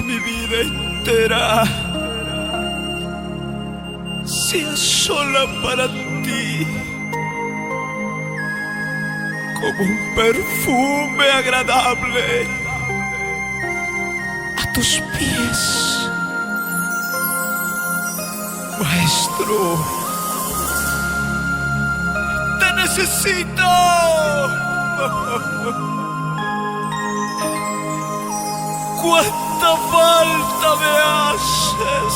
mi vida entera sea sola para ti, como un perfume agradable a tus pies, Maestro. Te necesito. ¡Cuánta falta me haces!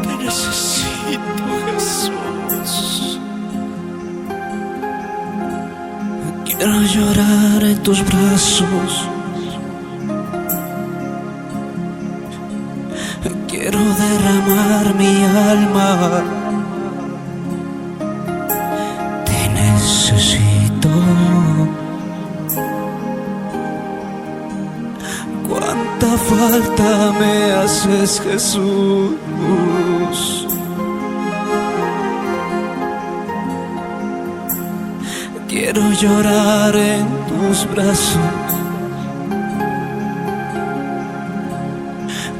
Te necesito, Jesús. Quiero llorar en tus brazos. Quiero derramar mi alma. Te necesito. Cuánta falta me haces, Jesús. Quiero llorar en tus brazos.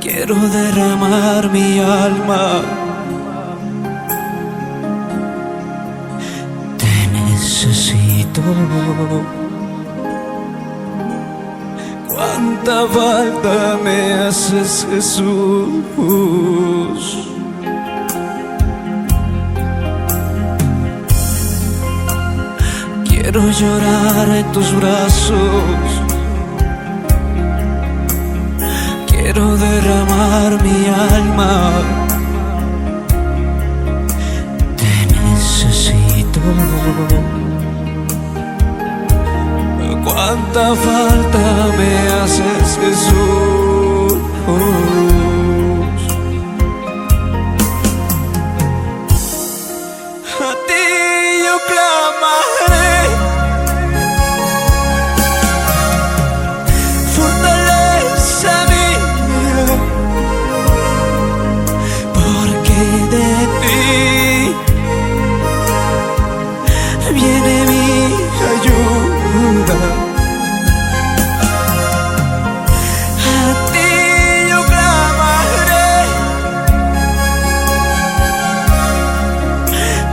Quiero derramar mi alma. Te necesito. Cuánta falta me haces, Jesús. Quiero llorar en tus brazos. Quiero derramar mi alma. Te necesito. Cuánta falta me haces, Jesús. A ti yo clamaré. Fortaleza mía, porque de ti viene mi ayuda. A ti yo clamaré.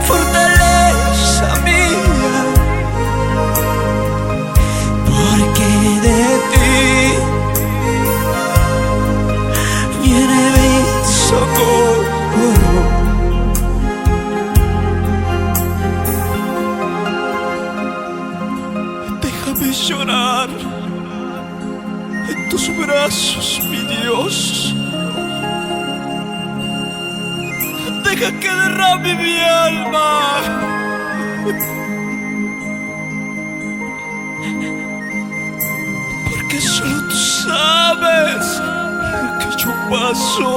Fortaleza mía, porque de ti viene mi socorro. Déjame llorar en tus brazos, mi Dios. Deja que derrame mi alma. Porque solo tú sabes lo que yo paso.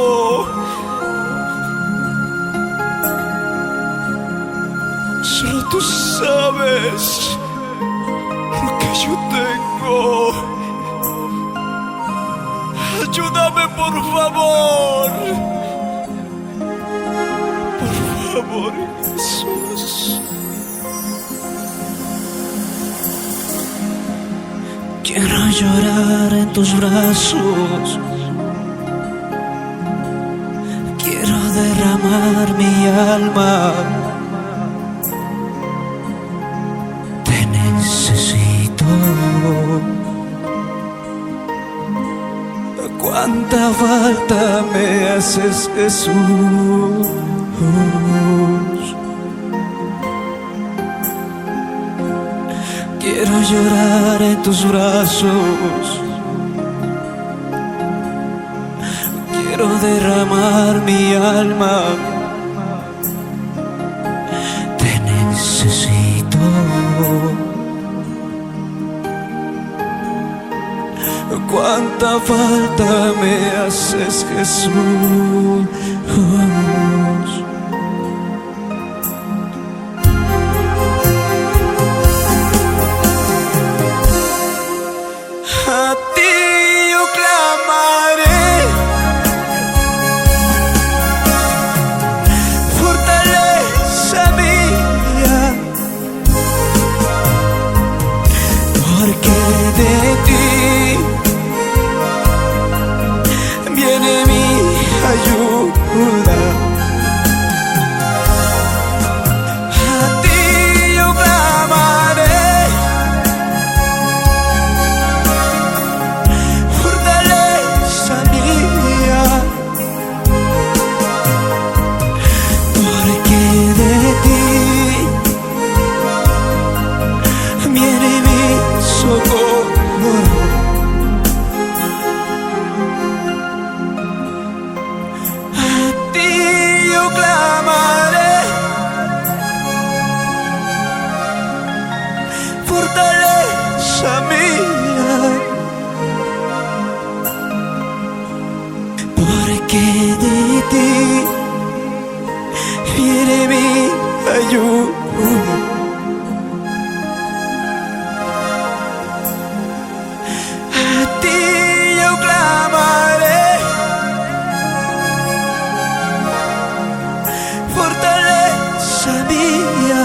Solo tú sabes lo que yo tengo. Ayúdame, por favor. Por favor, Jesús. Quiero llorar en tus brazos. Quiero derramar mi alma. Te necesito. Cuánta falta me haces, Jesús. Quiero llorar en tus brazos. Quiero derramar mi alma. Te necesito. Cuánta falta me haces, Jesús. A ti yo clamaré. Fortaleza mía, porque de fortaleza mía, porque de ti viene mi ayuda. A ti yo clamaré, fortaleza mía,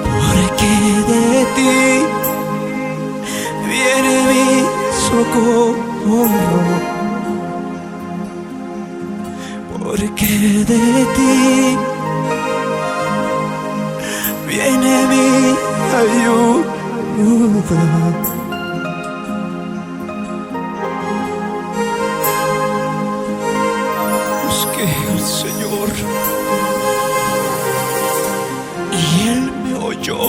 porque de ti viene mi socorro, porque de ti viene mi ayuda. Busqué al Señor y Él me oyó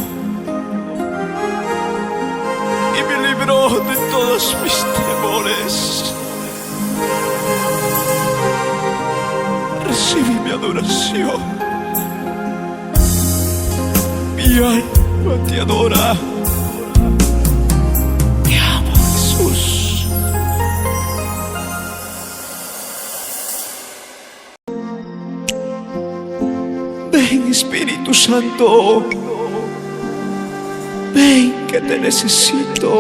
y me libró de todos mis temores. Recibí mi adoración, mi alma te adora. Te amo, Jesús. Ven, Espíritu Santo, ven que te necesito.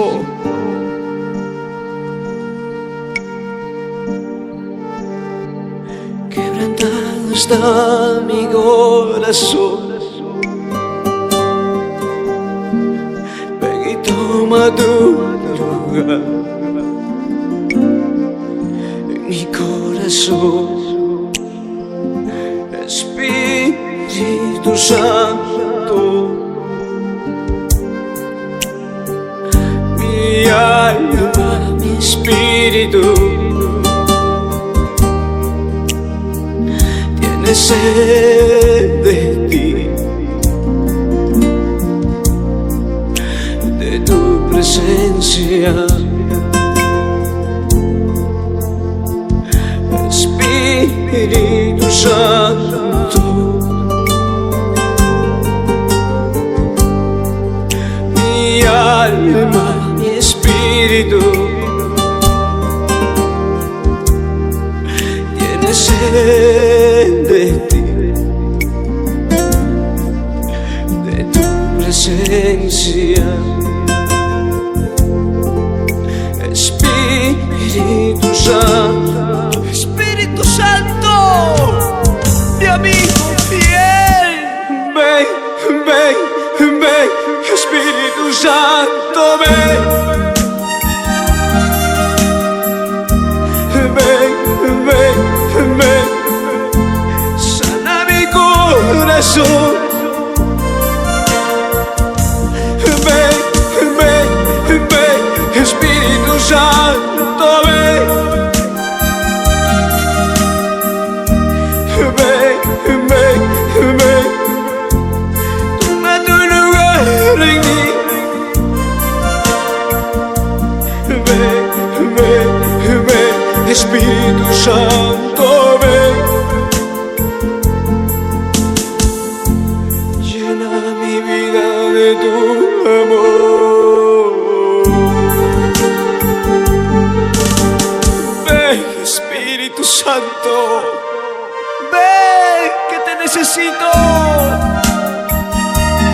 Quebrantado está mi corazón, ven y toma tu lugar en mi corazón. Espíritu Santo, mi alma, mi espíritu tiene sed de ti, de tu presencia. Espíritu Santo, mi alma, mi espíritu tiene sed de ti, de tu presencia. Espíritu Santo, Espíritu Santo, mi amigo fiel, ven, ven, ven, Espíritu Santo, ven, ven, ven, ven, sana mi corazón. Ven, ven, ven, Espíritu Santo, ven. Ven, ven, ven, toma tu lugar en mí. Ven, ven, ven, Espíritu Santo, ven. Llena mi vida de tu amor. Ven, Espíritu Santo, ven que te necesito.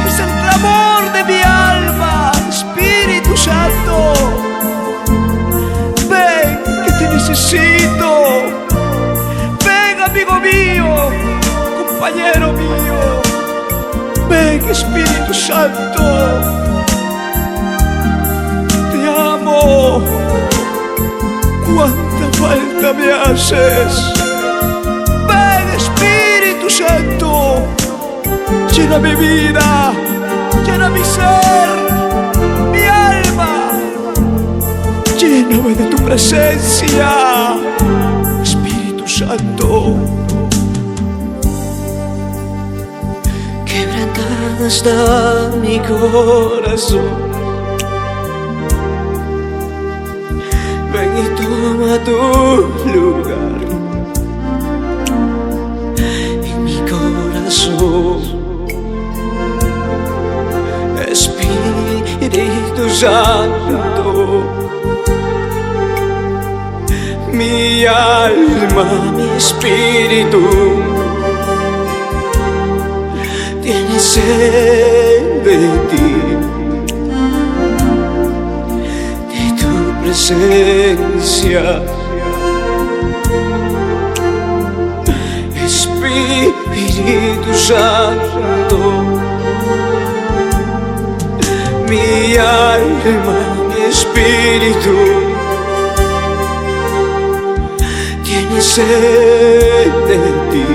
Es el clamor de mi alma, Espíritu Santo. Ven que te necesito. Ven, amigo mío, compañero mío. Ven, Espíritu Santo. Te amo. Cuánta falta me haces. Ven, Espíritu Santo, llena mi vida, llena mi ser, mi alma. Lléname de tu presencia, Espíritu Santo. Quebrantado está mi corazón, ven y toma tu lugar en mi corazón. Santo. Mi alma, mi espíritu tiene sed de ti, de tu presencia. Espíritu Santo, mi alma, mi espíritu tiene sed de ti,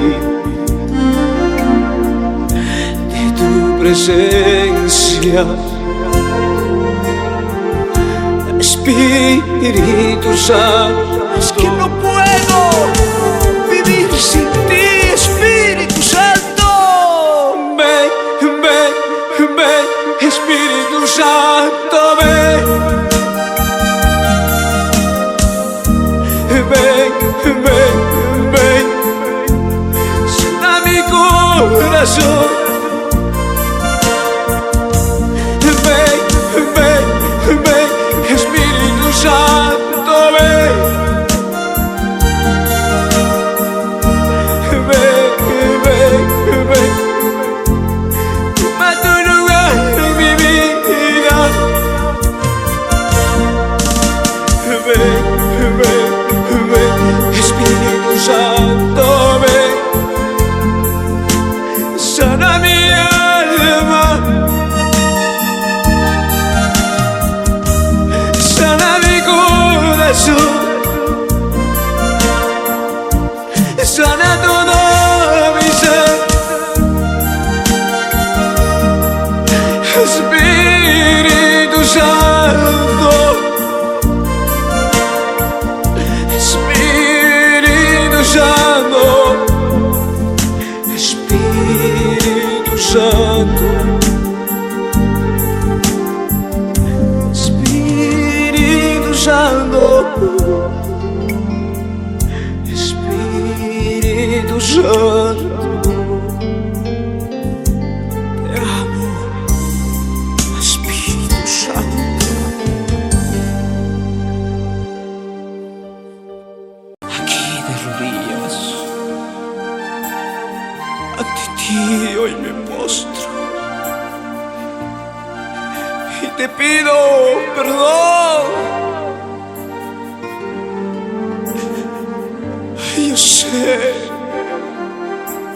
de tu presencia. Espíritu Santo, es que no puedo vivir sin ti, Espíritu Santo. Ven, ven, ven, Espíritu Santo, ven. Ven, ven, ven, sana mi corazón. Ven, ven, ven, Espíritu Santo, ven. Ven, ven, ven, toma tu lugar en mi vida. Ven, ven, ven, Espíritu Santo, ven. Sana mi alma, sana mi corazón, sana todo mi ser. Espíritu Santo, Espíritu Santo, Espíritu Santo, Espíritu Santo, Espíritu Santo. Te amo, Espíritu Santo. Aquí de rodillas ante ti hoy me postro y te pido perdón. Yo sé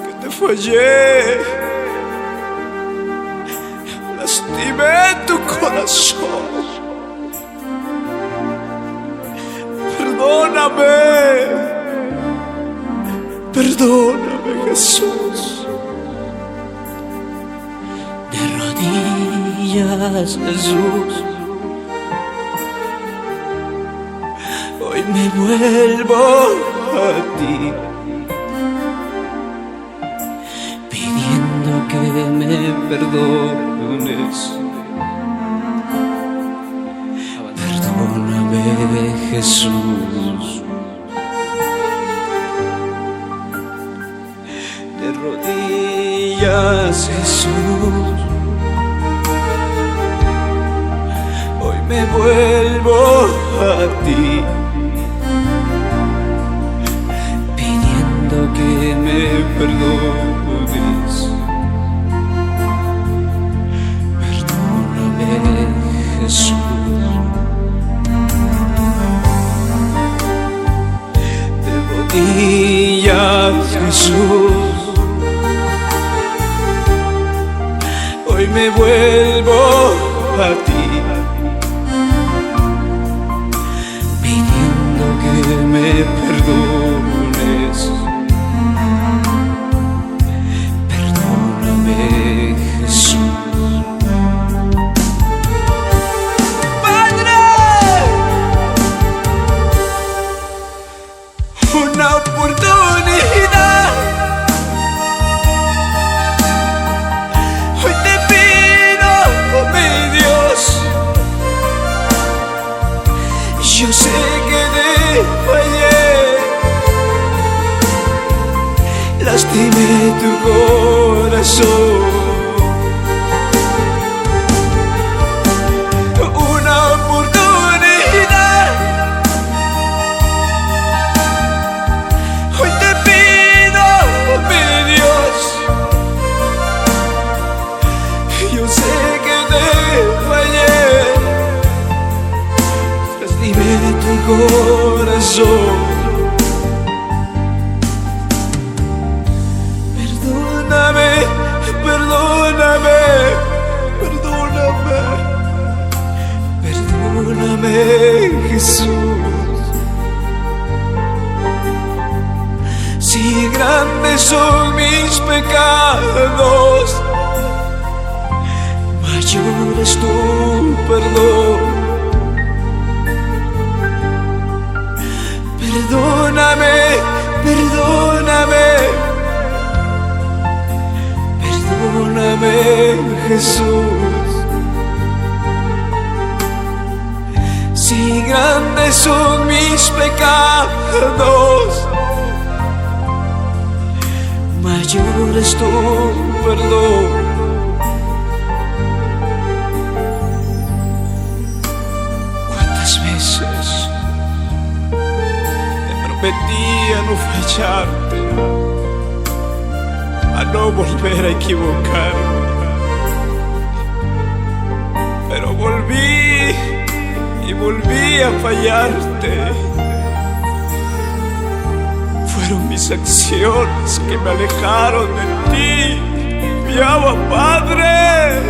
que te fallé, lastimé tu corazón. Perdóname, perdóname, Jesús. De rodillas, Jesús, hoy me vuelvo a ti, pidiendo que me perdones. Perdóname, Jesús. De rodillas, Jesús, hoy me vuelvo a ti, pidiendo que me perdones. Perdóname, Jesús. De rodillas, Jesús, hoy me vuelvo a ti, pidiendo que me perdones. Perdóname, Jesús. Padre, una oportunidad. Hoy te pido, oh mi Dios. Yo sé que te fallé, lastimé tu corazón. corazón. Perdóname, perdóname, perdóname, perdóname, Jesús. Si grandes son mis pecados, mayor es tu perdón. Perdóname, perdóname, perdóname, Jesús. Si grandes son mis pecados, mayor es tu perdón. ¿Cuántas veces te prometí a no fallarte, a no volver a equivocarme? Pero volví y volví a fallarte. Fueron mis acciones que me alejaron de ti, mi Abba Padre.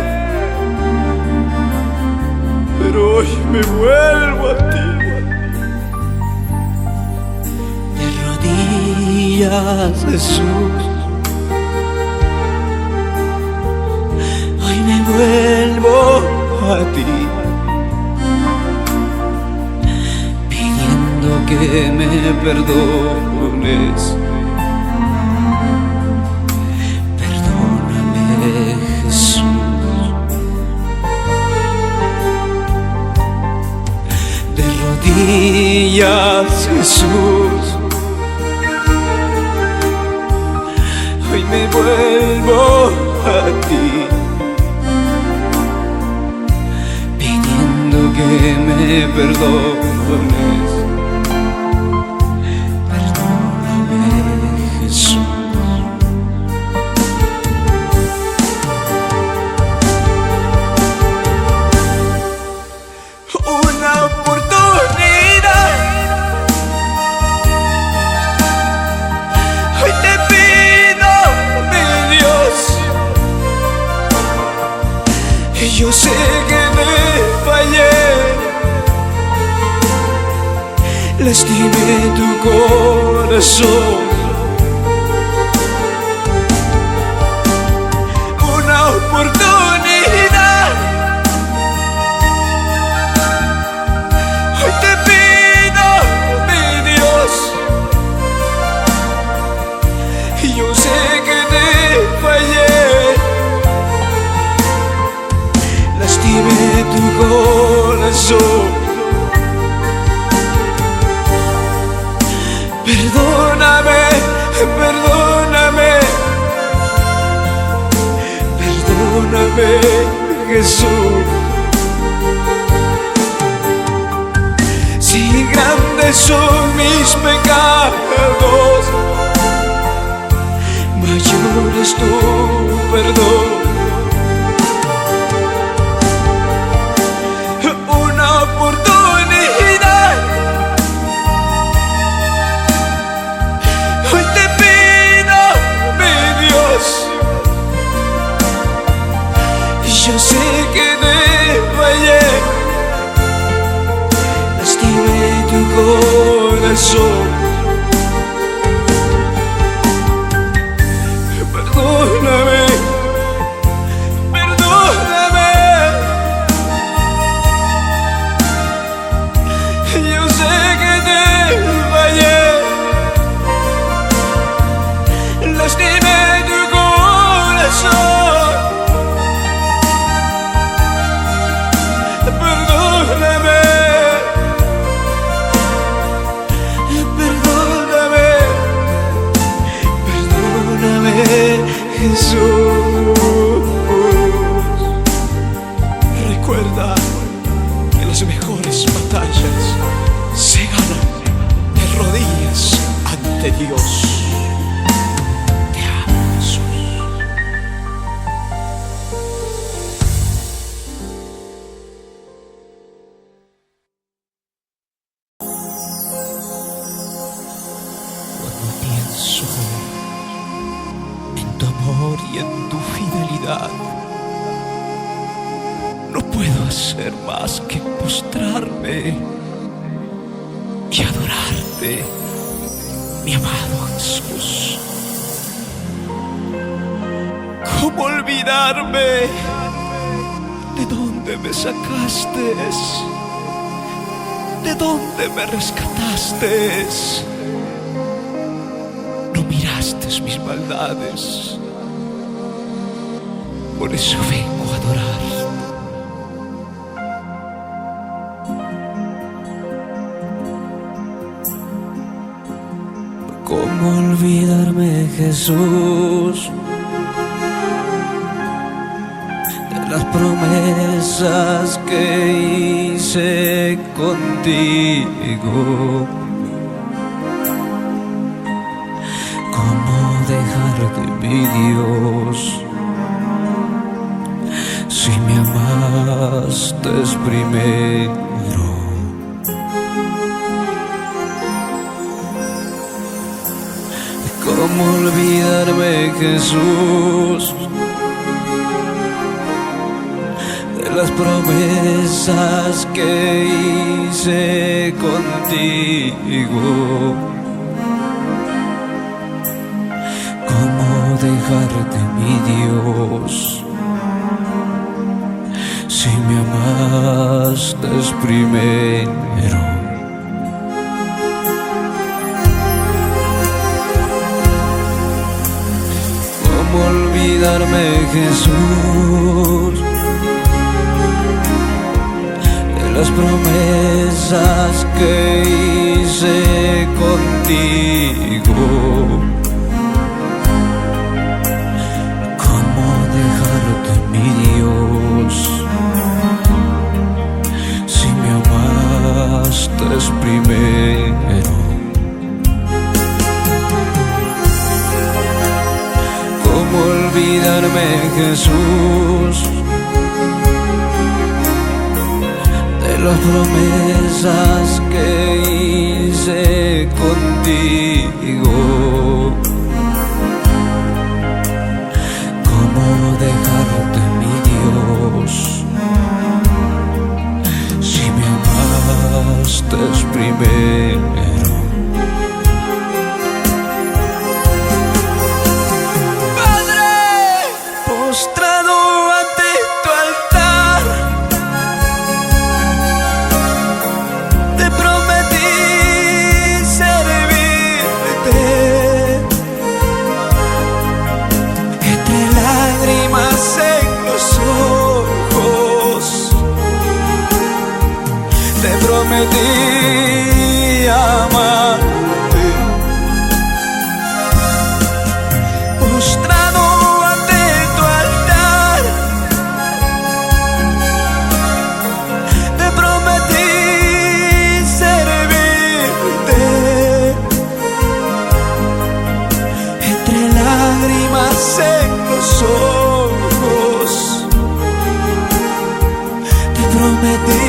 Pero hoy me vuelvo a ti. De rodillas, Jesús, hoy me vuelvo a ti, pidiendo que me perdones. Perdóname, Jesús. De rodillas, Jesús, hoy me vuelvo a ti, pidiendo que me perdones. Perdóname, Jesús. Una oportunidad, hoy te pido, mi Dios. Y yo sé que me fallé, lastimé tu corazón. Una oportunidad, hoy te pido, mi Dios. Y yo sé que te fallé, lastimé tu corazón. Perdóname, perdóname, perdóname, Jesús. Si grandes son mis pecados, mayor es tu perdón. Una oportunidad, hoy te pido, mi Dios. Yo sé que te fallé, lastimé tu corazón. Perdóname, perdóname. Yo sé que te fallé, lastimé tu corazón. Perdóname, perdóname. no puedo hacer más que postrarme y adorarte, mi amado Jesús. ¿Cómo olvidarme de dónde me sacaste? ¿De dónde me rescataste? No miraste mis maldades, por eso vengo a adorar. ¿Cómo olvidarme, Jesús, de las promesas que hice contigo? ¿Cómo dejarte, mi Dios, si me amaste primero? ¿Cómo olvidarme, Jesús, de las promesas que hice contigo? ¿Cómo dejarte, mi Dios, si me amaste primero? ¿Cómo olvidarme, Jesús, de las promesas que hice contigo? ¿Cómo dejarte, mi Dios, si me amaste primero? ¿Cómo olvidarme, Jesús, de las promesas que hice contigo? ¿Cómo dejarte, mi Dios, si me amaste primero? Postrado ante tu altar, te prometí servirte. Entre lágrimas en los ojos, te prometí amarte. Postrado en los ojos, te prometí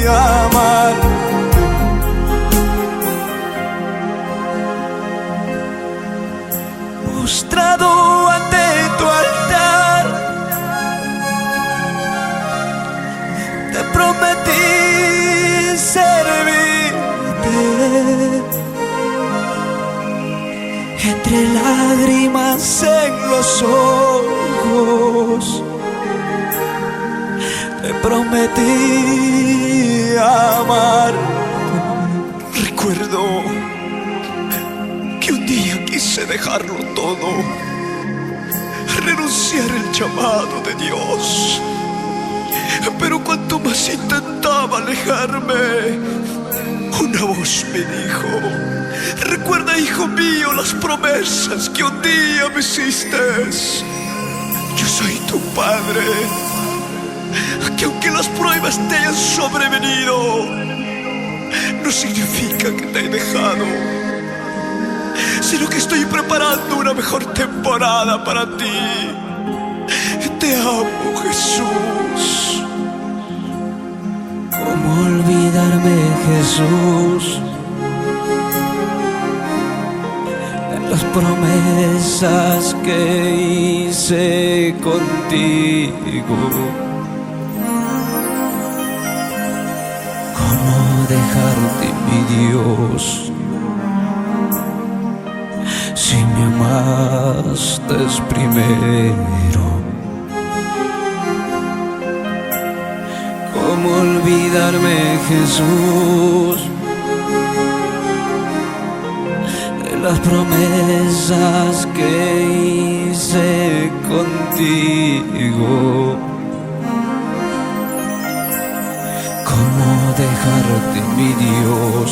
amar. Postrado ante tu altar, te prometí servirte. Entre lágrimas en los ojos, te prometí amar. Recuerdo que un día quise dejarlo todo, renunciar al llamado de Dios, pero cuanto más intentaba alejarme, una voz me dijo: recuerda, hijo mío, las promesas que un día me hiciste. Yo soy tu padre, que aunque las pruebas te hayan sobrevenido, no significa que te he dejado, sino que estoy preparando una mejor temporada para ti. Te amo, Jesús. ¿Cómo olvidarme, Jesús, de las promesas que hice contigo? dejarte, mi Dios, si me amaste primero? ¿Cómo olvidarme, Jesús, de las promesas que hice contigo? ¿Cómo dejarte, mi Dios,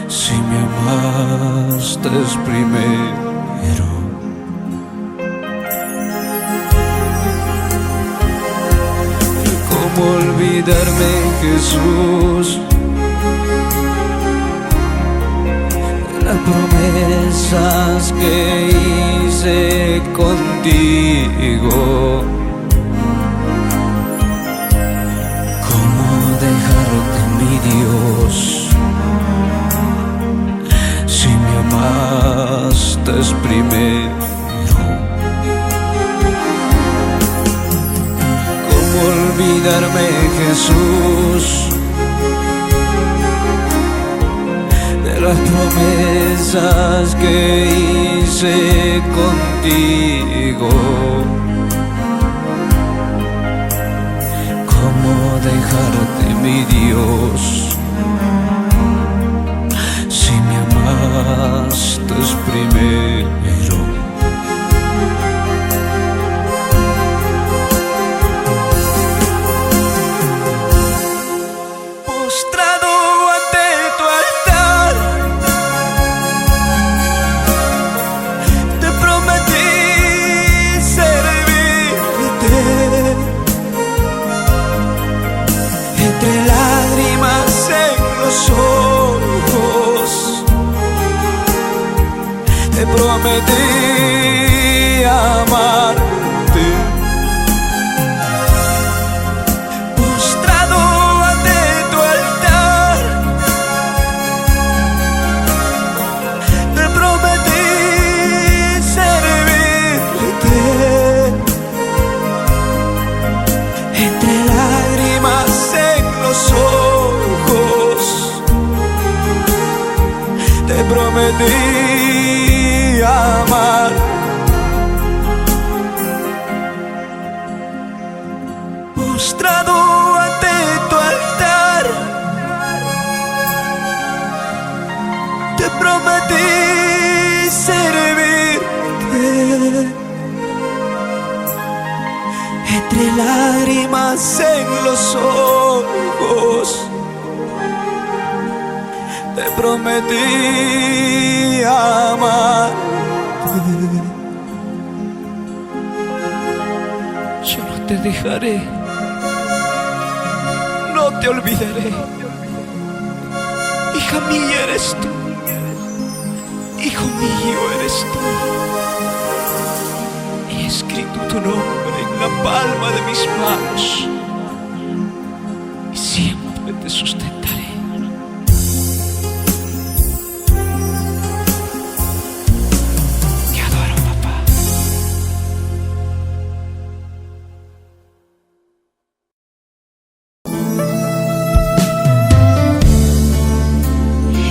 si me amaste primero? ¿Cómo olvidarme, Jesús, de las promesas que hice contigo? Dejarte, mi Dios, si me amaste primero. ¿Cómo olvidarme, Jesús, de las promesas que hice contigo? ¿Cómo dejarte, mi Dios, si me amaste primero? Postrado ante tu altar, te prometí servirte. Entre lágrimas en los ojos, te prometí amarte. Postrado ante tu altar, te prometí servirte. Entre lágrimas en los ojos, te prometí amar. Postrado ante tu altar, te prometí servirte. Entre lágrimas en los ojos, te prometí amarte. Yo no te dejaré, no te olvidaré. Hija mía eres tú, hijo mío eres tú. He escrito tu nombre en la palma de mis manos y siempre te sustentaré. Te adoro, papá.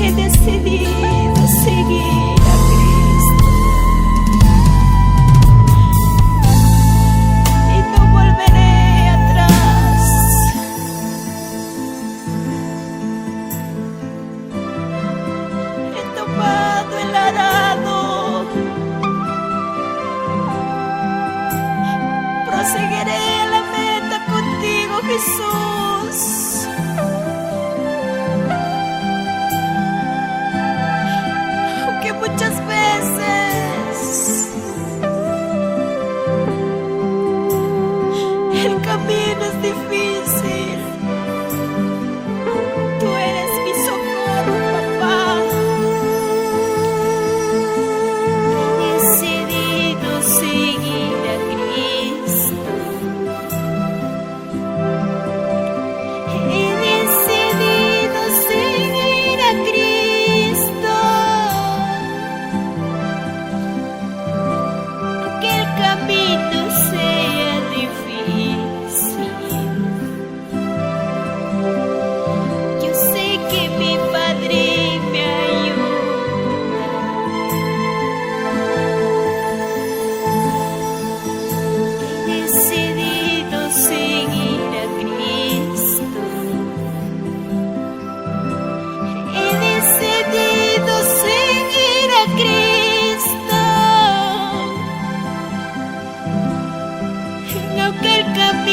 He decidido seguir a Cristo y no volveré atrás. He tomado el arado, proseguiré a la meta contigo, Jesús. Aunque muchas veces el camino es difícil, tú eres mi socorro, papá. He decidido seguir a Cristo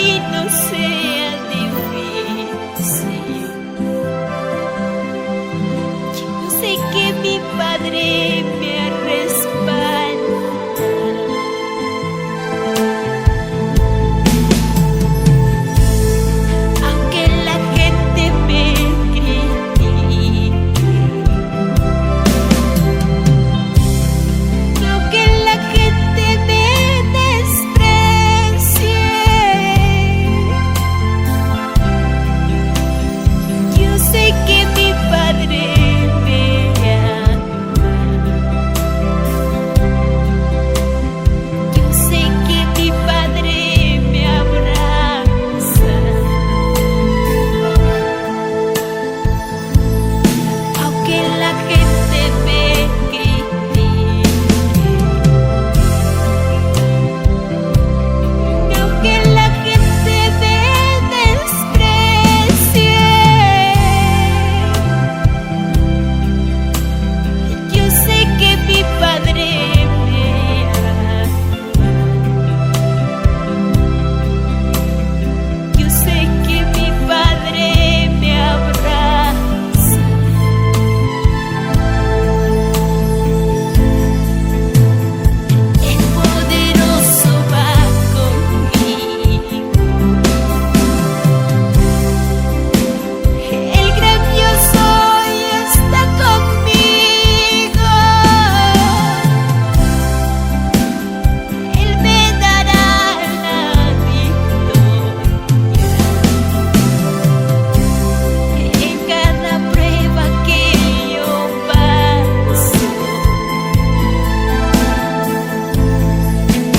camino sea difícil, yo sé que mi Padre me respalda. Aunque la gente me critique, aunque la gente me desprecie, yo sé que mi Padre me ama. Yo sé que mi Padre me abraza. Aunque la gente me critique, aunque la gente me desprecie, yo sé que mi Padre me ama. Yo sé que mi Padre me abraza. El poderoso va conmigo. El gran yo soy está conmigo. Él me dará la victoria en cada prueba que yo paso.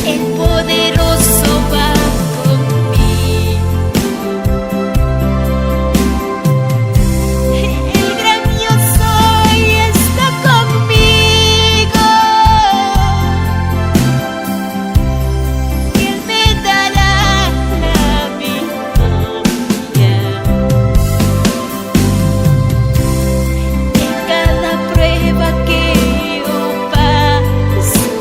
El poderoso va conmigo. El gran yo soy está conmigo. Él me dará la victoria en cada prueba que yo paso.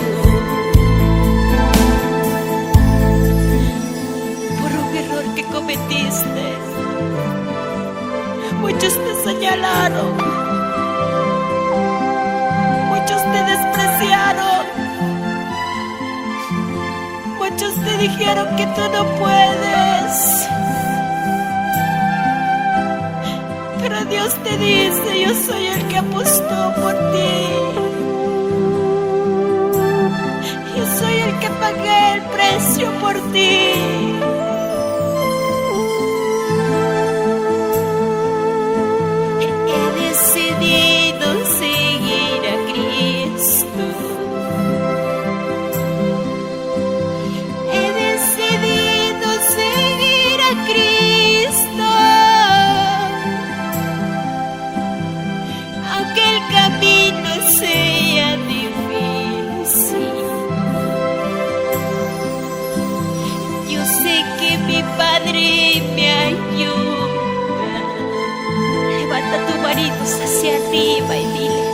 Por un error que cometiste, muchos te señalaron, muchos te despreciaron, muchos te dijeron que tú no puedes. Pero Dios te dice: yo soy el que apostó por ti. Yo soy el que pagué el precio por ti. He decidido seguir a Cristo. He decidido seguir a Cristo. Aunque el camino sea difícil, yo sé que mi Padre me ayuda. Levanta tus manitos hacia arriba y dile: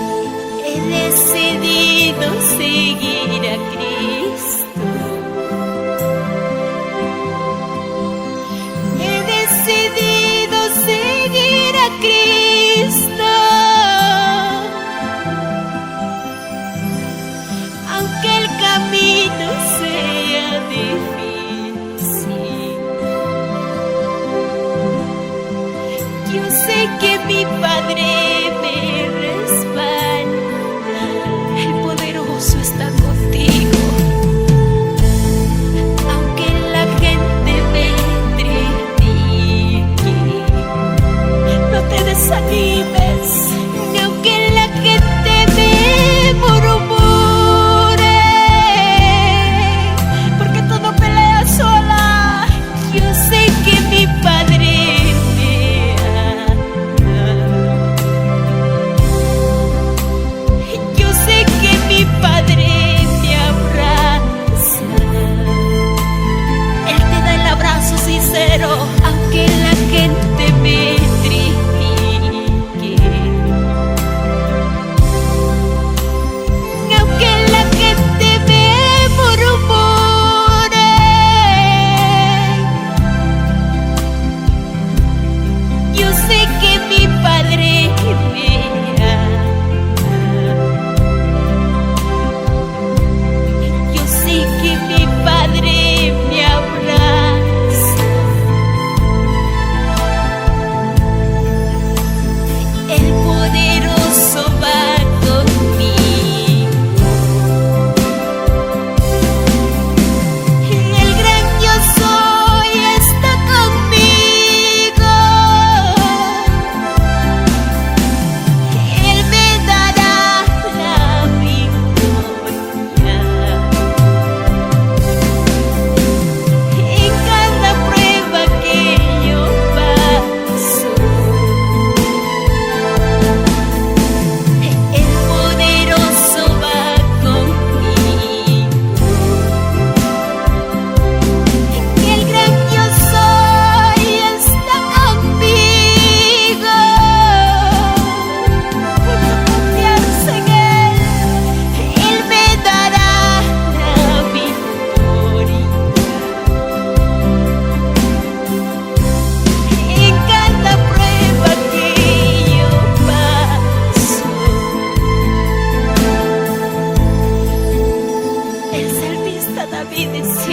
he decidido seguir a Cristo. He decidido seguir a Cristo. Aunque el camino sea difícil, yo sé que mi Padre me respalda. El poderoso está contigo.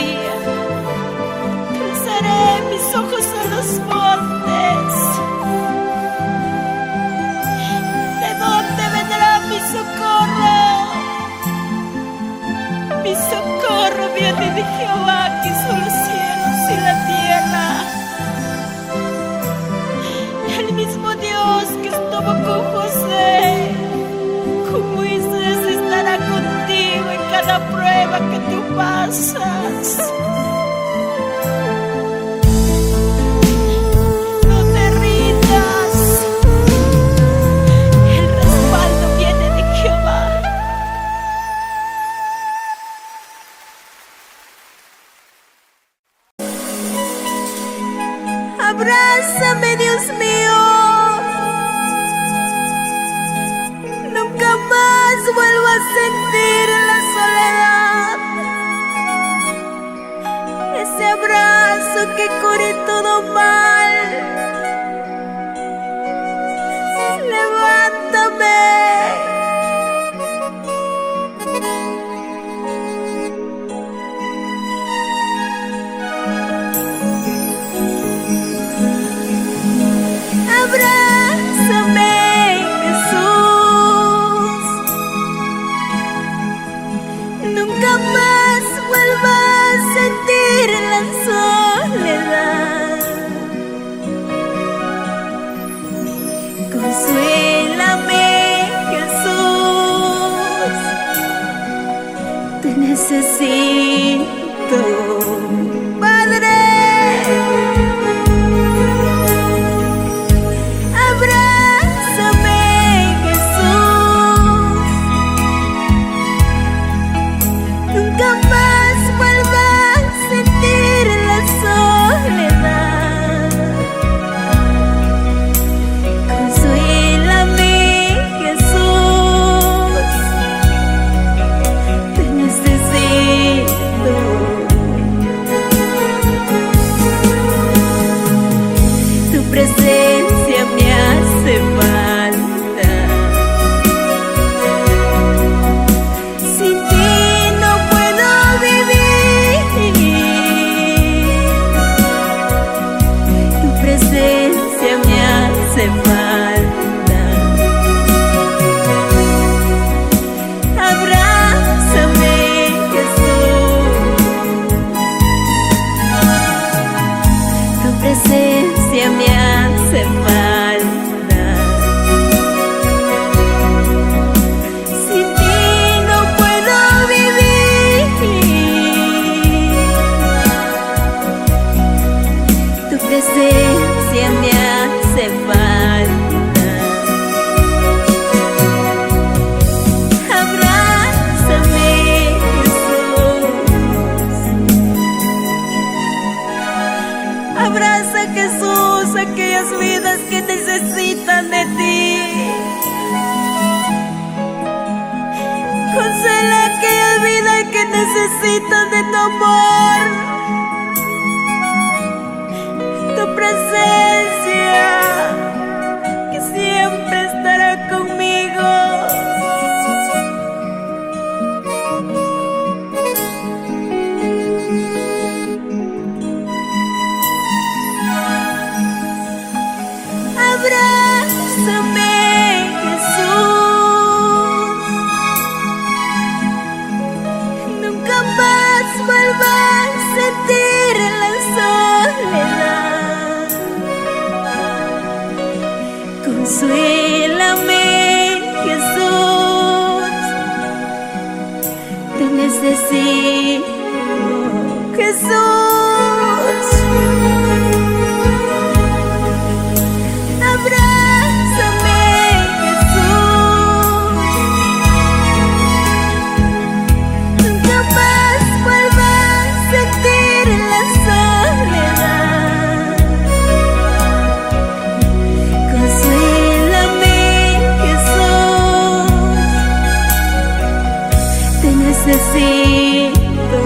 día. Alzaré mis ojos a los montes. ¿De dónde vendrá mi socorro? Mi socorro viene de Jehová, que hizo los cielos y la tierra. El mismo Dios que estuvo con José, con Moisés, estará contigo en cada prueba que tú pasas. No te rindas. El respaldo viene de Jehová. Abrázame, Dios mío. Nunca más vuelvo a sentir la soledad. Ese abrazo que cure todo mal. Levántame. Abrázame, Jesús. Nunca más vuelva a sentir la soledad. Consuélame, Jesús. Te necesito, Padre. Abrázame, Jesús. Nunca más vuelva a sentir la soledad. Consuélame, Jesús. Te necesito. Tu presencia me hace falta. Sin ti no puedo vivir. Tu presencia me hace falta. Abrázame, Jesús. Tu presencia me hace falta. Sin ti no puedo vivir. Tu presencia me hace falta. Abrázame, Jesús. Abraza, Jesús, aquellas vidas que necesitan de ti. Consuela aquellas vidas que necesitan de tu amor. Tu presencia que siempre estará conmigo. Abrázame, Jesús. Nunca más vuelva a sentir la soledad. Consuélame, Jesús. Te necesito, Jesús. Abrázame, Jesús. Nunca más vuelva a sentir la soledad. Consuélame, Jesús. Te necesito.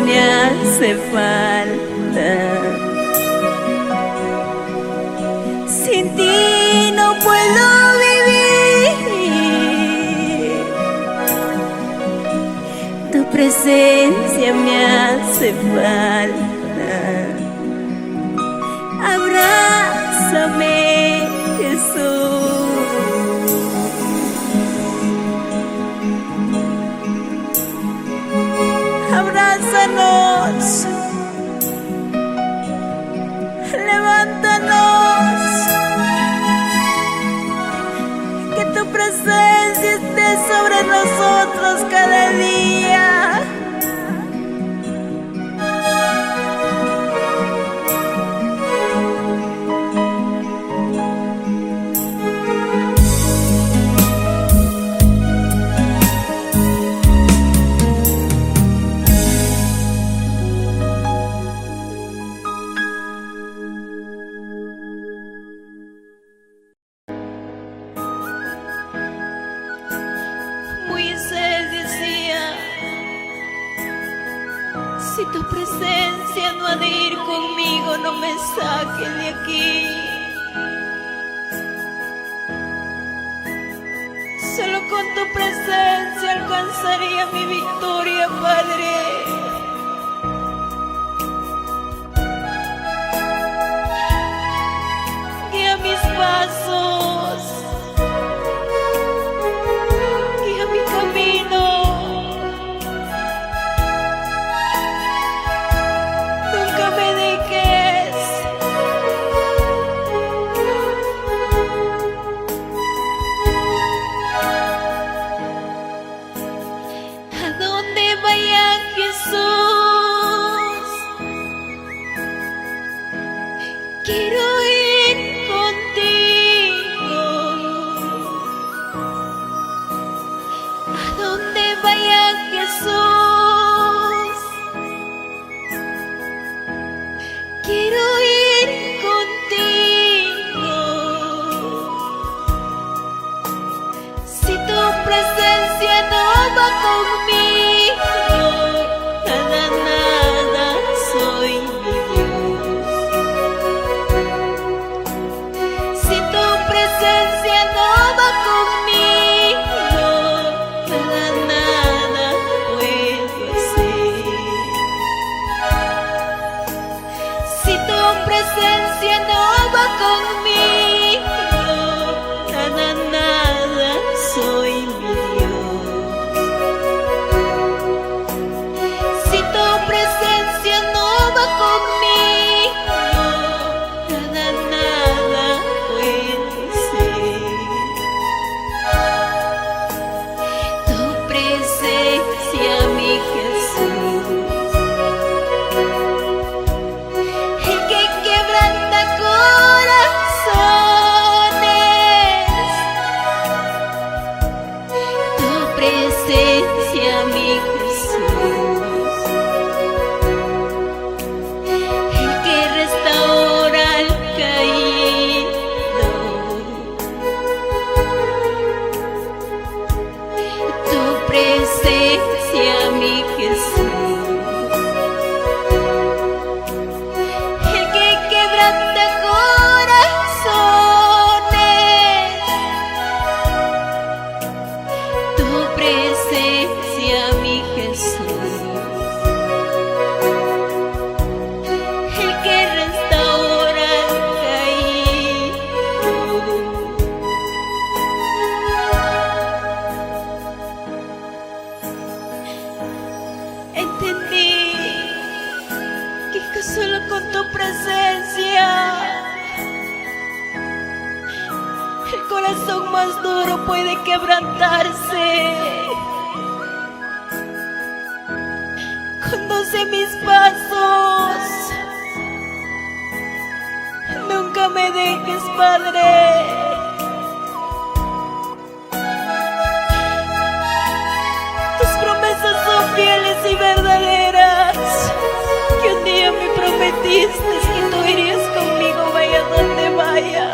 me hace falta. Sin ti no puedo vivir. Tu presencia me hace falta. Abrázame, Jesús. Abrázanos. Levántanos. Que tu presencia esté sobre nosotros cada día. Moisés decía: si tu presencia no ha de ir conmigo, no me saques de aquí. Solo con tu presencia alcanzaría mi victoria, Padre. Guía mis pasos, guía mi camino. Nunca me dejes. A donde vaya Jesús, quiero ir contigo. A donde vaya Jesús, quiero ir contigo. Si tu presencia no va conmigo, nada, nada soy, mi Dios. Si tu presencia no va conmigo, nada, nada puedo hacer. Si tu presencia no va conmigo, nada, nada soy, mi Dios. Si tu presencia no va conmigo, nada, nada puede ser. Tu presencia, mi Jesús, el que quebranta corazones. Tu presencia, mi Jesús, el que restaura al caído. Tu presencia, mi Jesús, el que quebranta corazones. Tu presencia, mi Jesús, el que restaura al caído. Entendí que solo con tu presencia el corazón más duro puede quebrantarse. Conduce mis pasos, nunca me dejes, Padre. Tus promesas son fieles y verdaderas, que un día me prometiste que tú irías conmigo vaya donde vaya.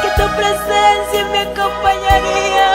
Que tu presencia me acompañaría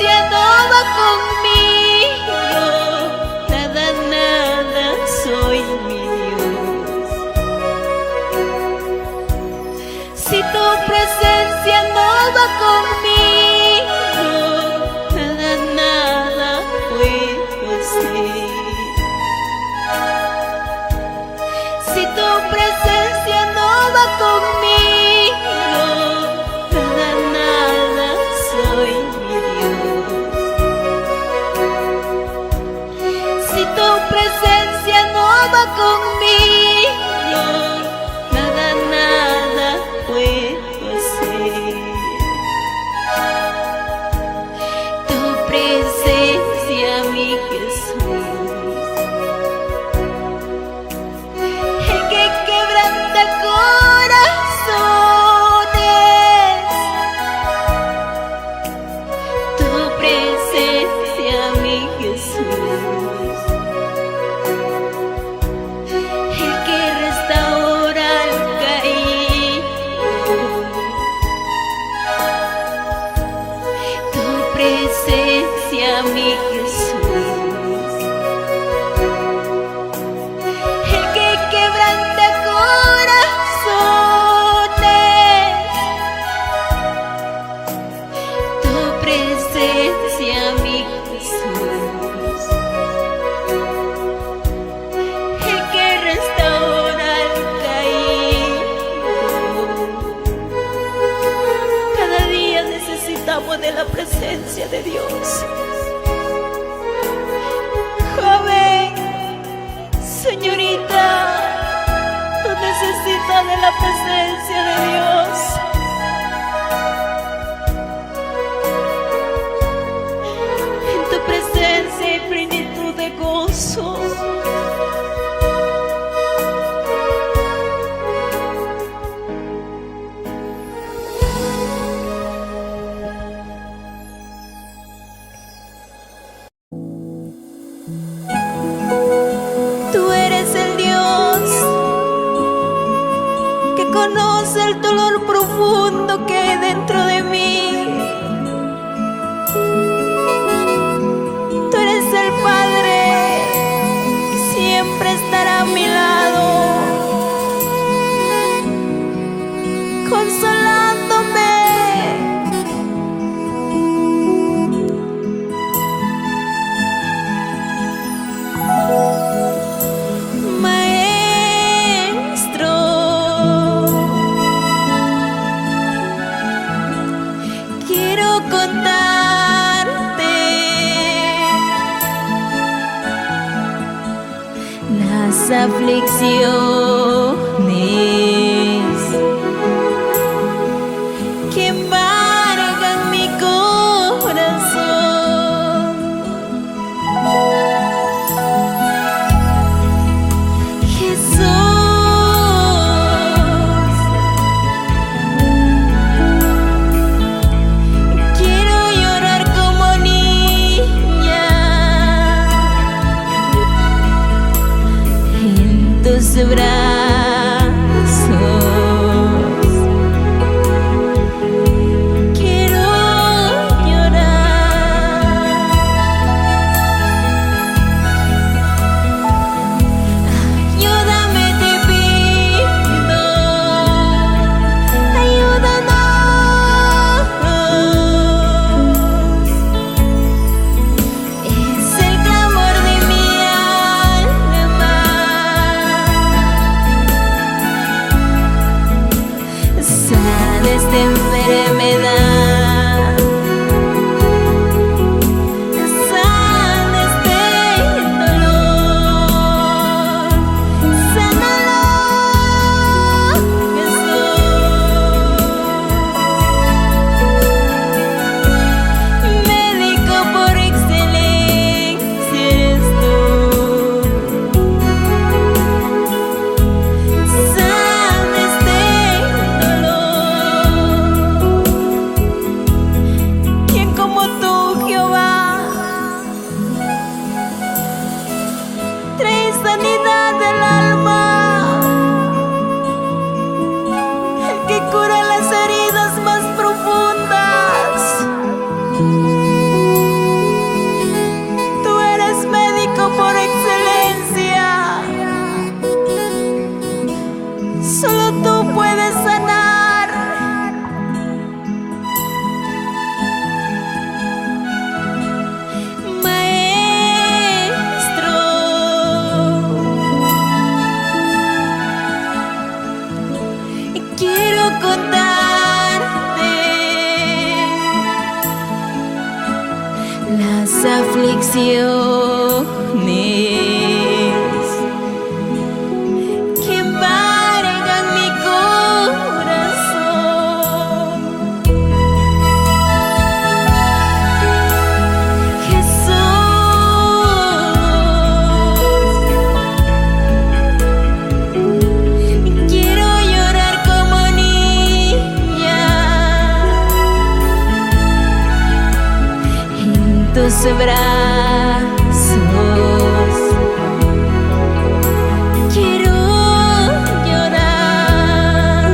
presencia no va conmigo, nada, nada, soy mi Dios. Si tu presencia no va conmigo, nada, nada puedo hacer. Si tu presencia no va conmigo, nada, nada, soy mi Dios. Si tu presencia no va conmigo, nada, nada puedo hacer. Tu presencia, mi Jesús, el que quebranta corazones. Tu presencia, mi Jesús, el que restaura al caído. Tu presencia, mi Jesús, el que quebranta corazones. Tu presencia, mi Jesús, el que restaura al caído. Cada día necesitamos de la presencia de Dios. Joven, señorita, tú necesitas de la presencia de Dios. En tu presencia hay plenitud de gozo. Tú eres el Dios que conoce el dolor profundo que hay dentro de mí. Tú eres el Padre que siempre estará a mi lado, consolándome. Maestro, quiero contarte las aflicciones que embargan mi corazón. Jesús, quiero llorar como niña en tus brazos. Quiero llorar. Ayúdame, te pido, ayúdanos. Es el clamor de mi alma. Sana esta enfermedad, sana este dolor, sánalo, Jesús. Médico por excelencia eres tú. Sana este dolor. ¿Quién como tú, Jehová, trae sanidad del alma? El que cura las heridas más profundas. bendiciones que embargan mi corazón. Jesús, quiero llorar como niña en tus brazos. Quiero llorar.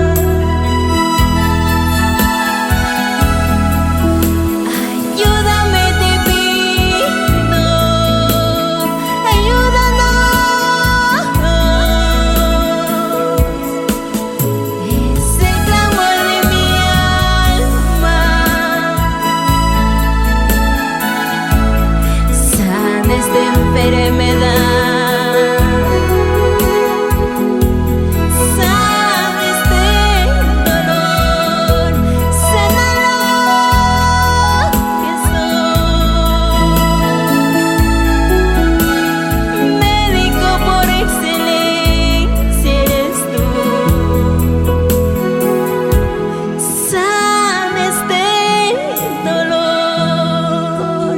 Ayúdame, te pido. Ayúdanos. Es el clamor de mi alma. Sana esta enfermedad, sana este dolor, sánalo, Jesús. Médico por excelencia eres tú. Sana este dolor.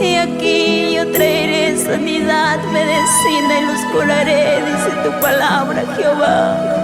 Y aquí yo traeré sanidad, medicina y los curaré, dice tu palabra, Jehová.